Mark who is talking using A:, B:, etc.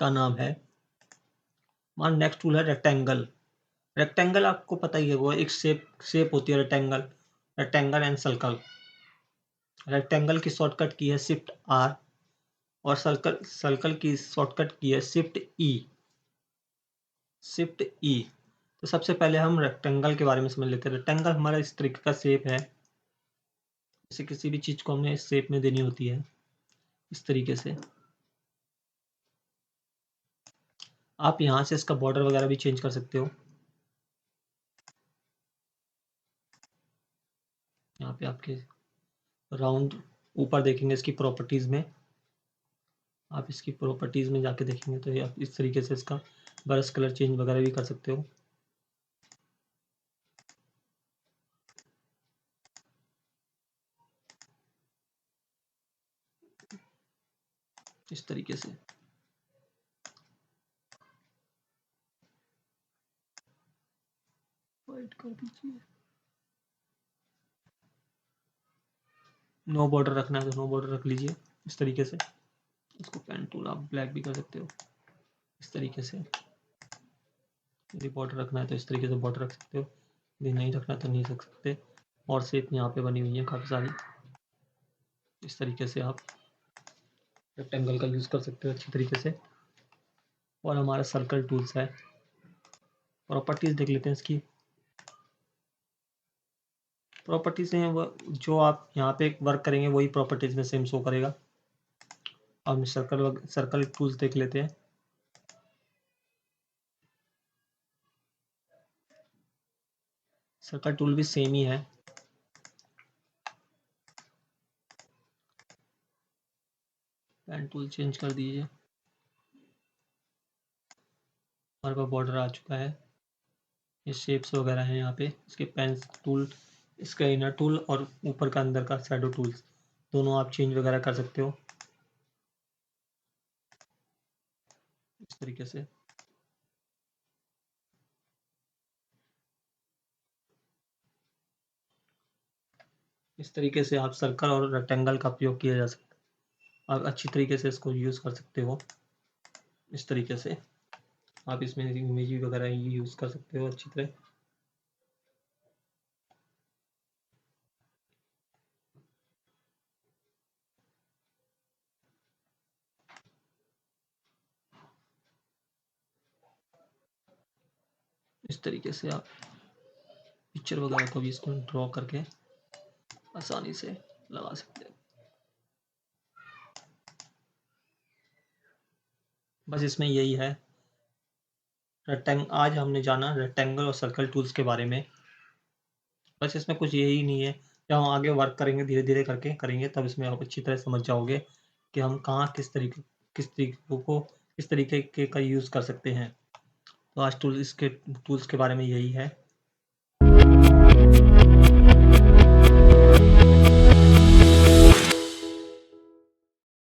A: का नाम है। मान नेक्स्ट टूल है रेक्टेंगल। रेक्टेंगल आपको पता ही है, वो एक शेप होती है रेक्टेंगल एंड सर्कल। रेक्टेंगल की शॉर्टकट की है शिफ्ट आर और सर्कल की शॉर्टकट की है शिफ्ट ई। तो सबसे पहले हम रेक्टेंगल के बारे में समझ लेते हैं। रेक्टेंगल हमारा इस तरीके का शेप है, जैसे किसी भी चीज को हमने इस शेप में देनी होती है, इस तरीके से। आप यहाँ से इसका बॉर्डर वगैरह भी चेंज कर सकते हो। यहाँ पे आपके राउंड ऊपर देखेंगे इसकी प्रॉपर्टीज में, आप इसकी प्रॉपर्टीज में जाके देखेंगे तो आप इस तरीके से इसका ब्रश कलर चेंज वगैरह भी कर सकते हो। इस तरीके से वाइट कर दीजिए। नो बॉर्डर रखना है तो नो बॉर्डर रख लीजिए इस तरीके से। इसको पेन टूल आप ब्लैक भी कर सकते हो इस तरीके से। यदि बॉर्डर रखना है तो इस तरीके से बॉर्डर रख सकते हो, यदि नहीं रखना तो नहीं रख सकते। और शेप यहाँ पे बनी हुई है काफ़ी सारी, इस तरीके से आप रेक्टेंगल का यूज़ कर सकते हो अच्छी तरीके से। और हमारा सर्कल टूल्स है, प्रॉपर्टीज देख लेते हैं इसकी। प्रॉपर्टीज हैं वो जो आप यहाँ पे वर्क करेंगे वही प्रॉपर्टीज में सेम शो करेगा। अब सर्कल टूल्स देख लेते हैं। सर्कल टूल भी सेम ही है। पेन टूल चेंज कर दीजिए। हमारे पास बॉर्डर आ चुका है, ये शेप्स वगैरह हैं यहाँ पे। इसके पेन टूल, इसका इनर टूल और ऊपर का अंदर का शैडो टूल्स दोनों आप चेंज वगैरह कर सकते हो इस तरीके से। इस तरीके से आप सर्कल और रेक्टेंगल का उपयोग किया जा सकता है। आप अच्छी तरीके से इसको यूज़ कर सकते हो इस तरीके से। आप इसमें इमेज वगैरह यूज़ कर सकते हो अच्छी तरह। इस तरीके से आप पिक्चर वगैरह को भी इसमें ड्रॉ करके आसानी से लगा सकते हैं। बस इसमें यही है। आज हमने जाना रेक्टेंगल और सर्कल टूल्स के बारे में। बस इसमें कुछ यही नहीं है, जब हम आगे वर्क करेंगे धीरे धीरे करके करेंगे तब इसमें आप अच्छी तरह समझ जाओगे कि हम कहाँ किस तरीके का यूज़ कर सकते हैं। तो आज इसके टूल्स के बारे में यही है।